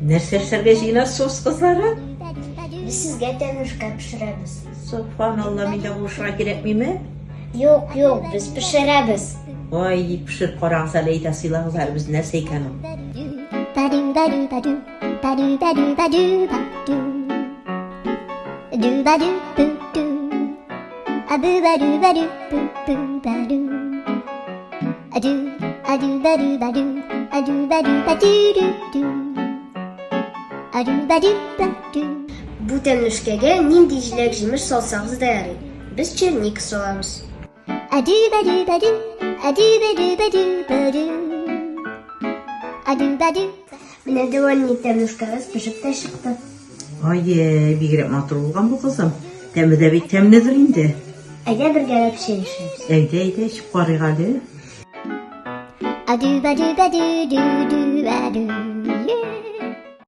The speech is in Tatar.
Нәрсә эшләргә җыенасыз кызлары? Без сезгә тәмлүшкә пешерәбез. Субханалла, миндә бу эшкә кирәкмиме? Юк, без пешерәбез. Ой, пешереп карагыз әле, әйтә сыйлагыз әле, без нәрсә икән ул? Бу тәмлүшкәгә нинди җиләк җимеш салсагыз да ярый. Без черник салабыз. Менә дәвамлы тәмлүшкәбез пешеп тә чыкты. Ай, бигрәк матур булган бу кызым. Тәме дә бик тәмледер инде. Әйдә бергәләп пешеришебез. Әйдә, чык карыйк әле.